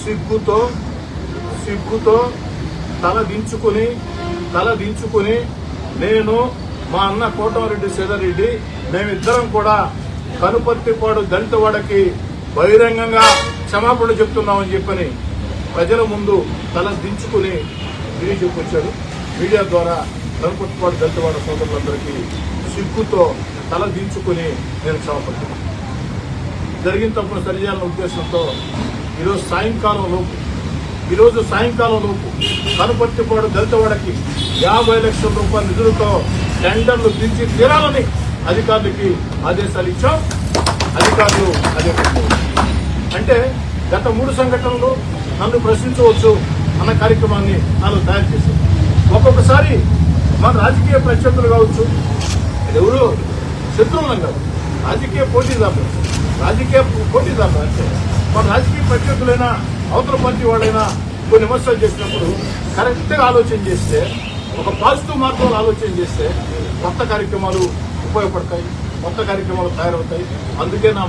సిగ్గుతో తల దించుకుని నేను మా అన్న కోటమిరెడ్డి సీతారెడ్డి మేమిద్దరం కూడా కనుపర్తిపాడు దళితవాడకి బహిరంగంగా క్షమాపణ చెప్తున్నామని చెప్పని ప్రజల ముందు తల దించుకుని తిరిగి చెప్పొచ్చాడు. మీడియా ద్వారా కనుపర్తిపాడు దళితవాడ సోదరులందరికీ సిగ్గుతో తల దించుకుని నేను క్షమాపణ జరిగిన తప్పును సరిచేయాలన్న ఉద్దేశంతో ఈరోజు సాయంకాలం లోపు కనుపర్తిపాడు దళితవాడకి 50 లక్షల రూపాయల నిధులతో టెండర్లు పిలిచి తీరాలని అధికారులకి ఆదేశాలు ఇచ్చాం. అధికారులు అదే అంటే గత 3 సంఘటనలు నన్ను ప్రశ్నించవచ్చు అన్న కార్యక్రమాన్ని నాలో తయారు చేశారు. ఒక్కొక్కసారి మన రాజకీయ ప్రత్యర్థులు కావచ్చు, ఎవరు శత్రువులం కాదు, రాజకీయ పోటీదారులు అంటే మన రాజకీయ ప్రత్యర్థులైనా అవతల పార్టీ వాళ్ళైనా కొన్ని విమర్శలు చేసినప్పుడు కరెక్ట్గా ఆలోచన చేస్తే, ఒక పాజిటివ్ మార్గంలో ఆలోచన చేస్తే కొత్త కార్యక్రమాలు ఉపయోగపడతాయి, కొత్త కార్యక్రమాలు తయారవుతాయి. అందుకే నా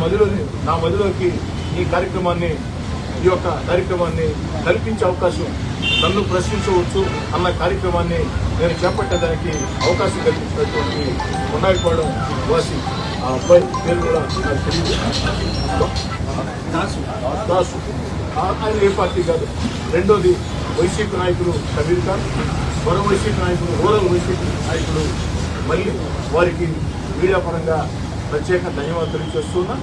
మదిలోకి ఈ యొక్క కార్యక్రమాన్ని కల్పించే అవకాశం, నన్ను ప్రశ్నించవచ్చు అన్న కార్యక్రమాన్ని నేను చేపట్టడానికి అవకాశం కల్పించినటువంటి కొండాయిపాడు వాసి ఆ అబ్బాయి పేరు కూడా నాకు తెలియదు, దాసు. ఆయన ఏ పార్టీ కాదు. రెండోది వైసీపీ నాయకులు కబీర్ ఖాన్, మరో వైసీపీ నాయకులు, రూరల్ వైసీపీ నాయకులు మళ్ళీ వారికి మీడియా పరంగా ప్రత్యేక ధన్యవాదాలు తెలియజేస్తున్నా.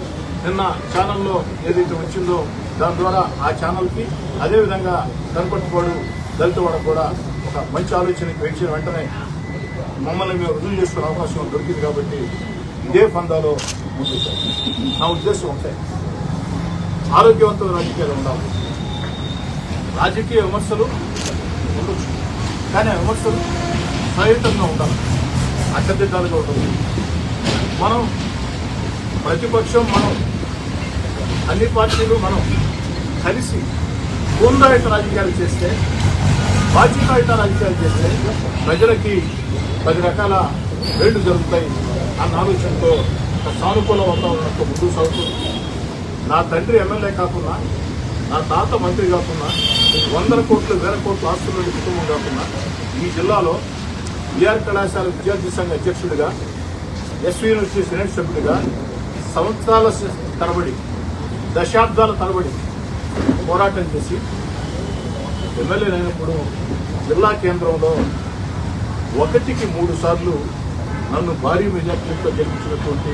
నిన్న ఛానల్లో ఏదైతే వచ్చిందో దాని ద్వారా ఆ ఛానల్కి, అదేవిధంగా కనుపర్తిపాడు దళితవాడ కూడా ఒక మంచి ఆలోచనకి వచ్చిన వెంటనే మమ్మల్ని మేము రుజువు చేసుకునే అవకాశం దొరికింది. కాబట్టి ఇదే పందాలో ముందు నా ఉద్దేశం ఉంటాయి. ఆరోగ్యవంతమైన రాజకీయాలు ఉండాలి. రాజకీయ విమర్శలు ఉండొచ్చు, కానీ ఆ విమర్శలు సహితంగా ఉండాలి, అడ్డదిడ్డాలుగా ఉండదు. మనం ప్రతిపక్షం, మనం అన్ని పార్టీలు మనం కలిసి పూర్ణాయుత రాజకీయాలు చేస్తే, బాధ్యతాయుత రాజకీయాలు చేస్తే ప్రజలకి 10 రకాల వేళ్లు జరుగుతాయి అన్న ఆలోచనతో ఒక సానుకూల వాతావరణంతో ముందుకు సాగుతుంది. నా తండ్రి ఎమ్మెల్యే కాకుండా, నా తాత మంత్రి కాకుండా, 100 కోట్లు 1000 కోట్ల ఆస్తుల కుటుంబం కాకుండా ఈ జిల్లాలో బీఆర్ కళాశాల విద్యార్థి సంఘ అధ్యక్షుడిగా, ఎస్వీ యూనివర్సిటీ సెనేట్ సభ్యుడిగా సంవత్సరాల తరబడి, దశాబ్దాల తరబడి పోరాటం చేసి ఎమ్మెల్యే అయినప్పుడు జిల్లా కేంద్రంలో 1కి 3 సార్లు నన్ను భారీ మెజార్టీతో గెలిపించినటువంటి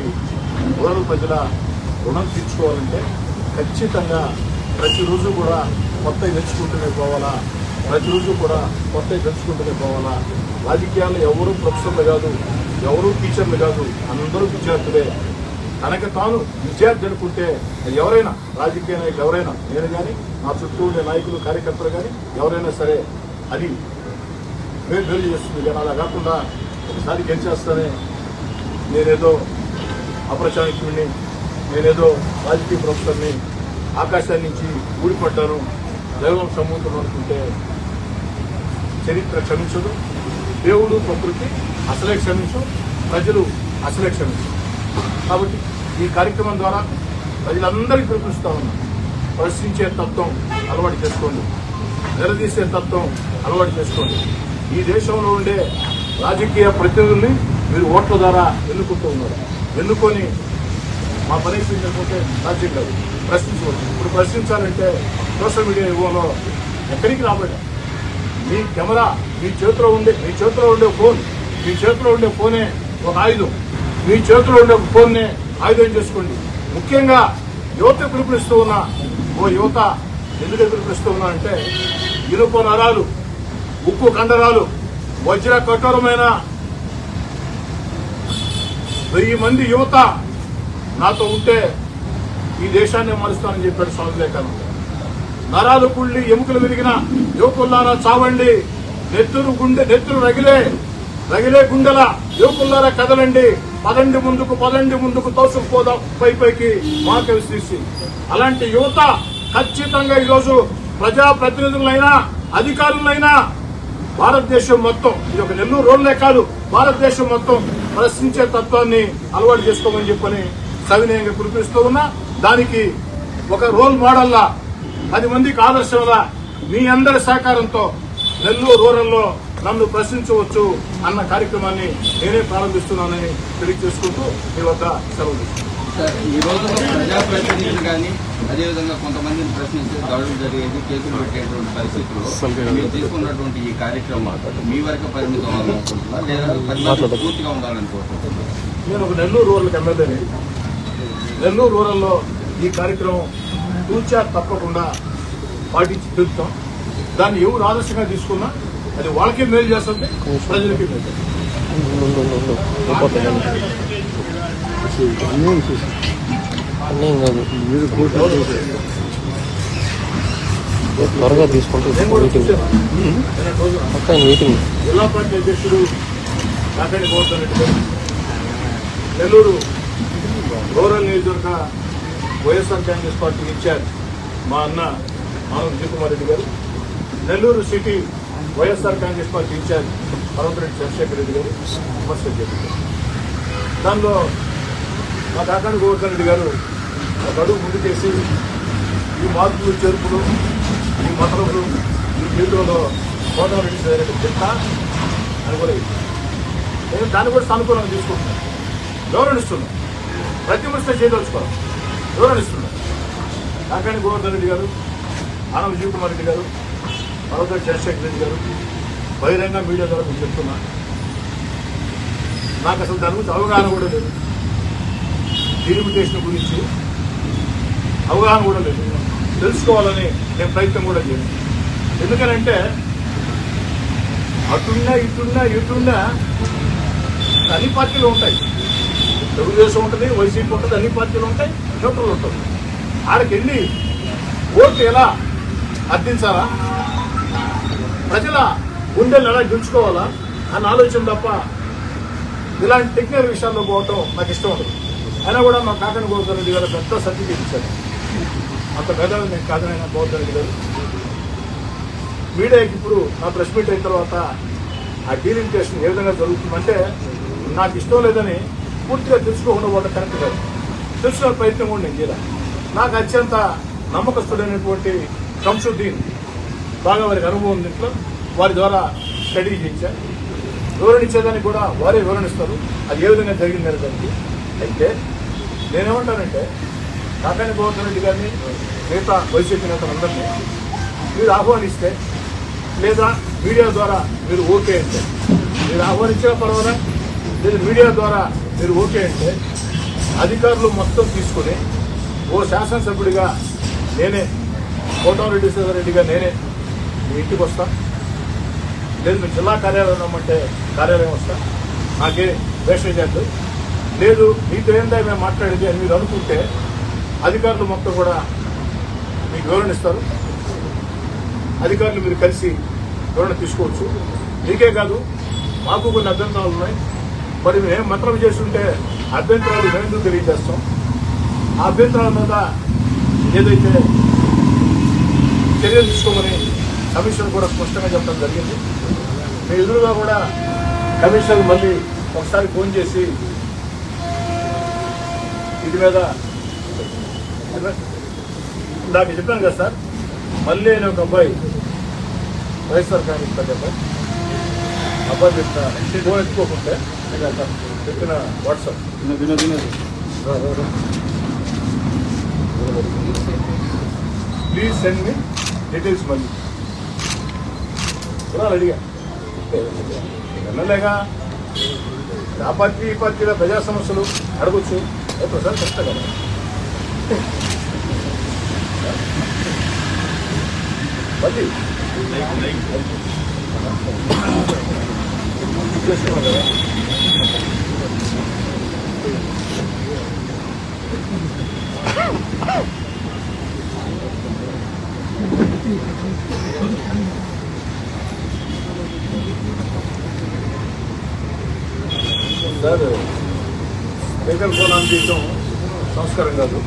రూరల్ ప్రజల రుణం తీర్చుకోవాలంటే ఖచ్చితంగా ప్రతిరోజు కూడా కొత్త గెలుచుకుంటూనే పోవాలా, రాజకీయాలు ఎవరు ప్రొఫెసర్లు కాదు, ఎవరు టీచర్లు కాదు, అందరూ విద్యార్థులే. తనకు తాను విద్యార్థి అనుకుంటే ఎవరైనా, రాజకీయ నాయకులు ఎవరైనా, నేను కానీ నా చుట్టూ ఉండే నాయకులు కార్యకర్తలు కానీ ఎవరైనా సరే అది మేలు చేస్తుంది. కానీ అలా కాకుండా ఒకసారి గెలిచేస్తానే నేనేదో అప్రచారికుడిని, నేనేదో రాజకీయ ప్రొఫెసర్ని, ఆకాశాన్ని నుంచి ఊడిపడ్డాను, దైవం సముద్రం అనుకుంటే చరిత్ర క్షమించదు, దేవుడు ప్రకృతి అసలే క్షమించు, ప్రజలు అసలే క్షమించు. కాబట్టి ఈ కార్యక్రమం ద్వారా ప్రజలందరికీ పిలుపునిస్తా ఉన్నా, ప్రశ్నించే తత్వం అలవాటు చేసుకోండి, నిలదీసే తత్వం అలవాటు చేసుకోండి. ఈ దేశంలో ఉండే రాజకీయ ప్రతినిధుల్ని మీరు ఓట్ల ద్వారా ఎన్నుకుంటూ ఉన్నారు. ఎన్నుకొని మా పని అయిపోయిందంటే రాజ్యం కాదు, ప్రశ్నించవచ్చు. ఇప్పుడు ప్రశ్నించాలంటే సోషల్ మీడియా యుగంలో ఎక్కడికి రాబడ్డా మీ కెమెరా, మీ చేతిలో ఉండే ఫోనే ఒక ఆయుధం. మీ చేతిలో ఉండే ఫోన్నే ఆయుధం చేసుకోండి. ముఖ్యంగా యువత పిలుపునిస్తూ ఉన్నా, ఓ యువత ఎందుకు పిలుపునిస్తూ ఉన్నా అంటే, ఇనుప నరాలు, ఉక్కు కండరాలు, వజ్ర కఠోరమైన 1000 మంది యువత నాతో ఉంటే ఈ దేశాన్ని మారుస్తానని చెప్పాడు స్వామి వివేకానంద. నరాలు కుళ్ళి ఎముకలు విరిగిన యువకుల్లారా చావండి, నెత్తురు రగిలే గుండెల యువకుల్లారా కదలండి, పదండి ముందుకు తోసుకుపోదాం పైకి మాకే విశ్లేషి. అలాంటి యువత ఖచ్చితంగా ఈరోజు ప్రజాప్రతినిధులైనా అధికారులైనా భారతదేశం మొత్తం, ఇది ఒక నెల్లూరు రోడ్లే కాదు, భారతదేశం మొత్తం ప్రశ్నించే తత్వాన్ని అలవాటు చేసుకోమని చెప్పని సవినయంగా పిలుపునిస్తూ ఉన్నా. దానికి ఒక రోల్ మోడల్లా 10 మందికి ఆదర్శంగా మీ అందరి సహకారంతో నెల్లూరు రూరల్లో నన్ను ప్రశ్నించవచ్చు అన్న కార్యక్రమాన్ని నేనే ప్రారంభిస్తున్నానని తెలియజేసుకుంటూ మీ వద్ద సెలవు. సార్, ఈ రోజుల్లో ప్రజాప్రతినిధులు కానీ అదేవిధంగా కొంతమందిని ప్రశ్నించి దాడులు జరిగేది, కేసులు పెట్టేటువంటి పరిస్థితుల్లో మీరు తీసుకున్నటువంటి ఈ కార్యక్రమం మీ వరకు పరిమితం అవ్వాలనుకుంటున్నా లేదా పరిమితం పూర్తిగా ఉండాలనుకుంటున్నా? నేను ఒక నెల్లూరు రూరల్ ఎమ్మెల్యేని. నెల్లూరు రూరల్లో ఈ కార్యక్రమం తూచా తప్పకుండా పాటించి తీరుతాం. దాన్ని ఎవరు ఆదర్శంగా తీసుకున్నా అది వాళ్ళకే మేలు చేస్తుంది, ప్రజలకి మేలు చేస్తుంది. త్వరగా తీసుకుంటే మీటింగ్ జిల్లా పార్టీ అధ్యక్షుడు కాకాని గోవర్ధన్ రెడ్డి గారు, నెల్లూరు రూరల్ నియోజకవర్గ వైఎస్ఆర్ కాంగ్రెస్ పార్టీ ఇన్ఛార్జ్ మా అన్న ఆనం విజయ్ కుమార్ రెడ్డి గారు, Nellore city YSR Congress party in charge Parvathareddy Chandrasekhar Reddy గారు విమర్శలు చేశారు. దానిలో మా కాకాని గోవర్ధన్ రెడ్డి గారు ఒక అడుగు ముందు చేసి ఈ మార్పులు చేర్పులు, ఈ మతలములు, ఈ జీవితంలో గోదావరి రెడ్డి చెప్తా అని కూడా నేను దాన్ని కూడా సానుకూలంగా తీసుకుంటున్నాను, గౌరవిస్తున్నాను. ప్రతిమర్శ చేయదలుచుకోవాలి, గౌరవిస్తున్నాను. కాకాని గోవర్ధన్ రెడ్డి గారు, ఆనం విజయ్ కుమార్ రెడ్డి గారు, పర్వతరెడ్డి చంద్రశేఖర్ రెడ్డి గారు బహిరంగ మీడియా ద్వారా మీకు చెప్తున్నా, నాకు అసలు దాని గురించి అవగాహన కూడా లేదు. డీలిమిటేషన్ గురించి అవగాహన కూడా లేదు. తెలుసుకోవాలని నేను ప్రయత్నం కూడా చేయను. ఎందుకనంటే అటున్నా ఇటున్నా అన్ని పార్టీలు ఉంటాయి. తెలుగుదేశం ఉంటుంది, వైసీపీ ఉంటుంది, అన్ని పార్టీలు ఉంటాయి, న్యూట్రల్ ఉంటుంది. ఆడకెళ్ళి ఓటు ఎలా అర్థించాలా, ప్రజల గుండెలు ఎలా గెలుచుకోవాలా అన్న ఆలోచన తప్ప ఇలాంటి టెక్నికల్ విషయాల్లో పోవటం నాకు ఇష్టం ఉండదు. అయినా కూడా మా కాకాని గోవర్ధన్ రెడ్డి గారు పెద్ద సర్టిఫికేట్ ఇచ్చారు. అంత మేధావి నేను కాదని గోవర్ధన్ రెడ్డి గారు మీడియాకి ఇప్పుడు నా ప్రెస్ మీట్ అయిన తర్వాత ఆ డీలిమిటేషన్ ఏ విధంగా జరుగుతుందంటే నాకు ఇష్టం లేదని పూర్తిగా తెలుసుకోకుండా పోవడం కరెక్ట్ కాదు. తెలుసుకునే ప్రయత్నం కూడా నేను చేయాలి. నాకు అత్యంత నమ్మకస్తుడైనటువంటి షంసుద్దీన్ బాగా వారికి అనుభవం దీంట్లో, వారి ద్వారా స్టడీ చేయించారు. వివరణ ఇచ్చేదానికి కూడా వారే వివరణిస్తారు అది ఏ విధంగా జరిగిందనే దానికి. అయితే నేనేమంటానంటే కాకాని గోవర్ధన్ రెడ్డి గారిని, మిగతా వైసీపీ నేతలందరినీ మీరు ఆహ్వానిస్తే లేదా మీడియా ద్వారా మీరు ఓకే అంటే, మీరు ఆహ్వానించిన పర్వాలా లేదా మీడియా ద్వారా మీరు ఓకే అంటే అధికారులు మొత్తం తీసుకుని ఓ శాసనసభ్యుడిగా నేనే, కోటమిరెడ్డి శ్రీధర్రెడ్డిగా నేనే మీ ఇంటికి వస్తా, లేదు మీరు జిల్లా కార్యాలయం రమ్మంటే కార్యాలయం వస్తా, నాకే వేషం చేద్దు, లేదు మీతో ఏందా మేము మాట్లాడేది అని మీరు అనుకుంటే అధికారులు మొత్తం కూడా మీకు వివరణిస్తారు. అధికారులు మీరు కలిసి వివరణ తీసుకోవచ్చు. మీకే కాదు మాకు కొన్ని అభ్యంతరాలు ఉన్నాయి. మరి మేము మంత్రం చేస్తుంటే అభ్యంతరాలు మేము తెలియజేస్తాం. ఆ అభ్యంతరాల మీద ఏదైతే చర్యలు తీసుకోమని కమిషన్ కూడా స్పష్టంగా చెప్పడం జరిగింది. మీ ఎదురుగా కూడా కమిషన్ మళ్ళీ ఒకసారి ఫోన్ చేసి ఇది మీద నాకు చెప్పాను కదా సార్, మళ్ళీ నేను ఒక అబ్బాయి వైఎస్ఆర్ కాంగ్రెస్ పార్టీ అబ్బాయి చెప్పిన ఫోన్ ఎత్తుకోకుంటే చెప్పిన WhatsApp please send me details మళ్ళీ కూడా అడిగా. ఎమ్మెల్యేగా ఆ పార్టీ ఈ పార్టీలో ప్రజా సమస్యలు అడగొచ్చు, ప్రజలు చెప్తా కదా. మళ్ళీ చేసుకున్నాం కదా. సార్ స్పీకర్ ఫోన్ ఆన్ చేయటం సంస్కారం కాదు.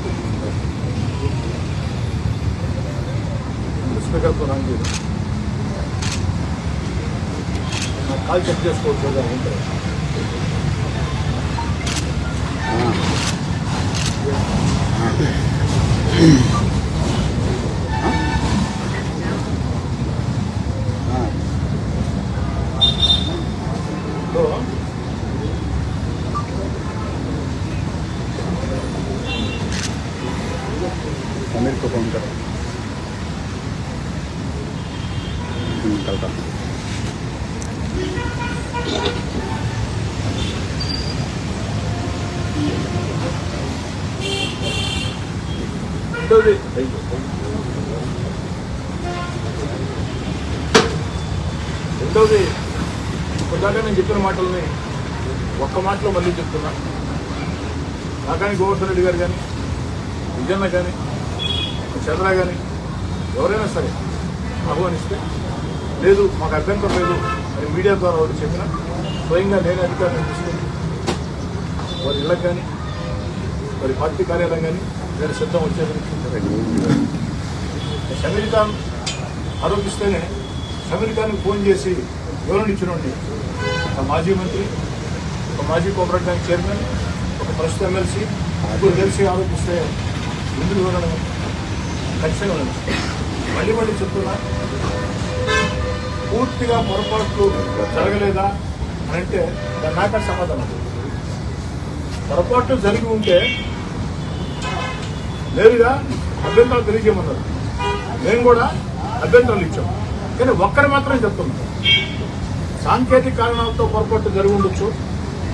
స్పీకర్ ఫోన్ ఆన్ చేయడం నాకు కాల్ చెక్ చేసుకోవచ్చు కదా. मेरे को फोन करो कल రెండవది ఇప్పటిదాకా నేను చెప్పిన మాటల్ని ఒక్క మాటలో మళ్ళీ చెప్తున్నా. నాకాని గోవర్ధన్ రెడ్డి గారు కానీ, విజయన్న కానీ, చంద్ర కానీ ఎవరైనా సరే ఆహ్వానిస్తే లేదు మాకు అభ్యంతరం లేదు అని మీడియా ద్వారా వారు చెప్పిన స్వయంగా నేను అధికారులను తీసుకుని వారి ఇళ్ళకి కానీ వారి పార్టీ కార్యాలయం కానీ నేను సిద్ధం వచ్చేదని షమీర్ ఖాన్ ఆరోపిస్తేనే షమీర్ ఖాన్కి ఫోన్ చేసి వివరణ ఇచ్చినండి ఒక మాజీ మంత్రి, ఒక మాజీ కోఆపరేటివ్ బ్యాంక్ చైర్మన్, ఒక ప్రస్తుత ఎమ్మెల్సీ ముగ్గురు కలిసి ఆరోపిస్తే ఎందుకు వివరణ ఖచ్చితంగా మళ్ళీ మళ్ళీ చెప్తున్నా. పూర్తిగా పొరపాట్లు జరగలేదా అని అంటే దాని నాక సమాధానం. పొరపాట్లు జరిగి ఉంటే నేరుగా అభ్యంతరాలు తెలియజేయమన్నారు. మేము కూడా అభ్యంతరాలు ఇచ్చాం. కానీ ఒక్కరు మాత్రం చెప్తున్నాం, సాంకేతిక కారణాలతో పొరపాటు జరిగి ఉండొచ్చు,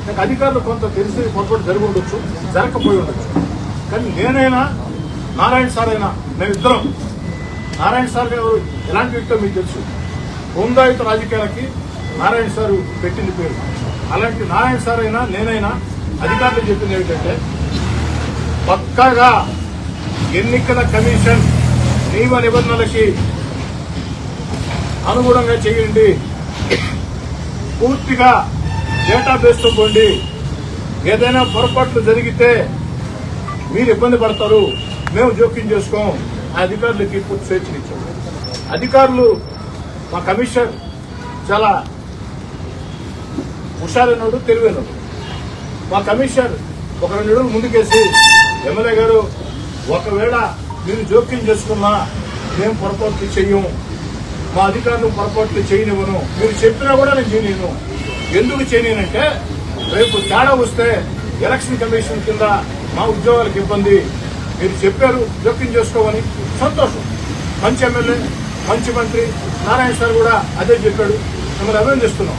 నాకు అధికారులు కొంత తెలిసి పొరపాటు జరిగి ఉండొచ్చు, జరగకపోయి ఉండొచ్చు. కానీ నేనైనా నారాయణ సార్ అయినా మేమిద్దరం, నారాయణ సార్ గారు ఎలాంటి వ్యక్తో మీకు తెలుసు, హోందాయుత రాజకీయాలకి నారాయణ సారు పెట్టింది పేరు. అలాంటి నారాయణ సార్ అయినా నేనైనా అధికారులు చెప్పింది ఏమిటంటే పక్కాగా ఎన్నికల కమిషన్ నియమ నిబంధనలకి అనుగుణంగా చేయండి, పూర్తిగా డేటాబేస్తో పోండి, ఏదైనా పొరపాట్లు జరిగితే మీరు ఇబ్బంది పడతారు, మేము జోక్యం చేసుకోం. ఆ అధికారులకి పూర్తి స్వేచ్ఛనిచ్చాం. అధికారులు మా కమిషనర్ చాలా హుషారైనడు, తెలివైనడు. మా కమిషనర్ ఒక 2 అడుగులు ముందుకేసి ఎమ్మెల్యే గారు ఒకవేళ మీరు జోక్యం చేసుకున్నా మేము పొరపాట్లు చెయ్యం, మా అధికారులు పొరపాట్లు చేయనివ్వను, మీరు చెప్పినా కూడా నేను చేయలేను. ఎందుకు చేయలేనంటే రేపు తేడా వస్తే ఎలక్షన్ కమిషన్ కింద మా ఉద్యోగాలకు ఇబ్బంది. మీరు చెప్పారు జోక్యం చేసుకోమని, సంతోషం. మంచి ఎమ్మెల్యే, మంచి మంత్రి నారాయణ సార్ కూడా అదే చెప్పాడు, మిమ్మల్ని అభినందిస్తున్నాం.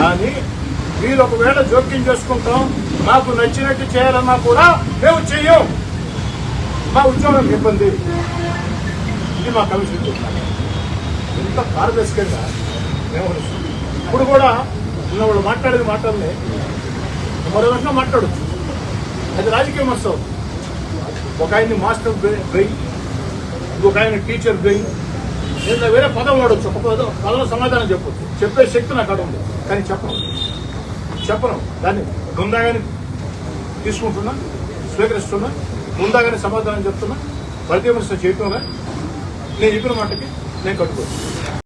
కానీ మీరు ఒకవేళ జోక్యం చేసుకుంటాం, మాకు నచ్చినట్టు చేయాలన్నా కూడా మేము చెయ్యం, మా ఉద్యోగాలకు ఇబ్బంది. ఇది మా కమిషన్ చెప్తాను. ఎంత పారదర్శకంగా వ్యవహరిస్తుంది. ఇప్పుడు కూడా ఉన్న వాళ్ళు మాట్లాడేది మాటల్ని మరో విధంగా మాట్లాడచ్చు, అది రాజకీయ విమర్శం. ఒక ఆయన్ని మాస్టర్ బ్రెయిన్, ఇంకొక ఆయన టీచర్ బ్రెయిన్, నేను వేరే పదం వాడవచ్చు, ఒక పదం సమాధానం చెప్పచ్చు, చెప్పే శక్తి నాకు అక్కడ ఉంది. కానీ చెప్పను దాన్ని ముందాగానే తీసుకుంటున్నా, స్వీకరిస్తున్నా, ముందాగానే సమాధానం చెప్తున్నా. ప్రతి విమర్శ చేయటంగా నేను చెప్పిన మాటకి నేను కట్టుకోవచ్చు.